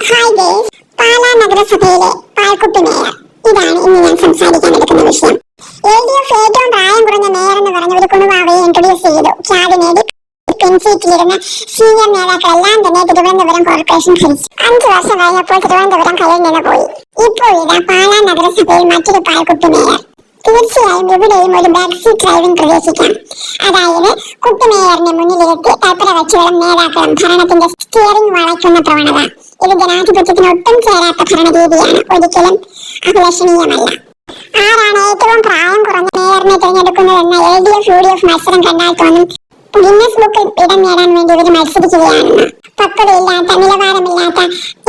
Hi guys, Pala നഗരസഭയിലെ പാൽക്കുപ്പി mayor. ഇതാണ് ഇന്ന് ഞാൻ സംസാരിക്കാൻ എടുക്കുന്ന വിഷയം. LDF ഏറ്റവും പ്രായം കുറഞ്ഞ മേയർ എന്ന് പറഞ്ഞ ഒരു കുണുവാവയെ ഇൻട്രൊഡ്യൂസ് ചെയ്തു. ഖ്യാതി നേടി പെൻസീറ്റിലിരുന്ന സീനിയർ നേതാക്കളെല്ലാം തന്നെ തിരുവനന്തപുരം കോർപ്പറേഷൻ ഭരിച്ചു. 5 വർഷം കഴിഞ്ഞപ്പോൾ തിരുവനന്തപുരം കയ്യിൽ നിന്ന് പോയി. ഇപ്പോൾ ഇതാ പാലാ നഗരസഭയിൽ മറ്റൊരു പാൽക്കുപ്പി മേയർ. തീർച്ചയായും ഇവിടെയും ഒരു ബാക്ക് സീറ്റ് ഡ്രൈവിംഗ് പ്രവേശിക്കാം. അതായത് കുട്ടി മേയറിനെ മുന്നിലിരുത്തി തൽപര കക്ഷികളും നേതാക്കളും ഭരണത്തിന്റെ സ്റ്റിയറിംഗ് വളയ്ക്കുന്ന പ്രവണത. ഇത് ജനാധിപത്യത്തിന് ഒട്ടും ചേരാത്ത ഭരണരീതിയാണ്, ഒരിക്കലും അഭിലഷണീയമല്ല. ആരാണ് ഏറ്റവും പ്രായം കുറഞ്ഞ മേയറിനെ തിരഞ്ഞെടുക്കുന്നതെന്ന LDF UDF മത്സരം കണ്ടാൽ തോന്നും ഗിന്നസ് ബുക്കിൽ ഇടം നേടാൻ വേണ്ടി ഇവർ മത്സരിക്കുകയാണെന്ന്. പക്വതയില്ലാത്ത, നിലവാരമില്ലാത്ത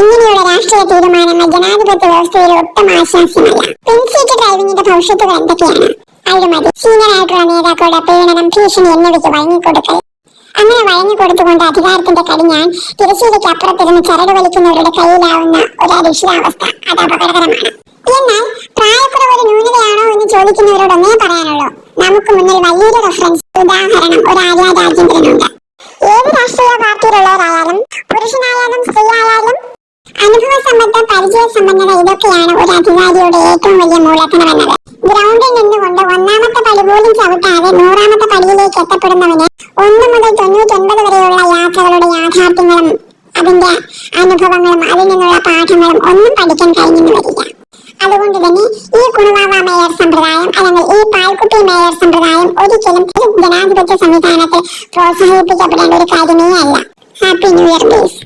ഇങ്ങനെയുള്ള രാഷ്ട്രീയ തീരുമാനങ്ങൾ ജനാധിപത്യ വ്യവസ്ഥയിൽ ഒട്ടും ആശാസ്യമല്ല. പെൻസീറ്റ് ഡ്രൈവിംഗിന്റെ ഭവിഷ്യത്തുകൾ എന്തൊക്കെയാണ്? അഴിമതി, സീനിയറായിട്ടുള്ള നേതാക്കളുടെ പീഡനം, ഭീഷണി എന്നിവയ്ക്ക് വഴങ്ങിക്കൊടുക്കൽ. അങ്ങനെ വഴങ്ങിക്കൊടുത്തുകൊണ്ട് അധികാരത്തിന്റെ കടിഞ്ഞാൻ തിരശ്ശീലയ്ക്ക് അപ്പുറത്തിരുന്ന് ചരട് വലിക്കുന്നവരുടെ കയ്യിലാവുന്ന ഒരു അരിശിതാവസ്ഥ. അത് അപകടകരമാണ്. എന്നാൽ പ്രായക്കുറവ് ഒരു ന്യൂനതയാണോ എന്ന് ചോദിക്കുന്നവരോടൊന്നേ പറയാനുള്ളൂ. നമുക്ക് മുന്നിൽ വലിയൊരു റെഫറൻസ് ഉദാഹരണം ഒരു ആര്യ രാജേന്ദ്രനുണ്ട്. ഏത് രാഷ്ട്രീയ പാർട്ടിയിലുള്ളവരായാലും, പുരുഷനായാലും സ്ത്രീയായാലും, അനുഭവ സമ്പത്ത്, പരിചയ സമ്പന്നത ഇതൊക്കെയാണ് ഒരു അധികാരിയുടെ ഏറ്റവും വലിയ മൂലധനമെന്നത്. ഗ്രൗണ്ടിൽ നിന്നുകൊണ്ട് 1ാമത്തെ പടി പോലും ചവിട്ടാതെ 100ാമത്തെ പടിയിലേക്ക് എത്തപ്പെടുന്നവന് 1 മുതൽ 99 വരെയുള്ള യാത്രകളുടെ യാഥാർത്ഥ്യങ്ങളും അതിന്റെ അനുഭവങ്ങളും അതിൽ നിന്നുള്ള പാഠങ്ങളും ഒന്നും പഠിക്കാൻ കഴിഞ്ഞെന്ന് വരില്ല. അതുകൊണ്ട് തന്നെ ഈ കുണുവാവ മേയർ സമ്പ്രദായം അല്ലെങ്കിൽ ഈ പാൽക്കുപ്പി മേയർ സമ്പ്രദായം ഒരിക്കലും ജനാധിപത്യ സംവിധാനത്തെ പ്രോത്സാഹിപ്പിക്കപ്പെടേണ്ട ഒരു കാര്യമേ അല്ല. Happy new year guys.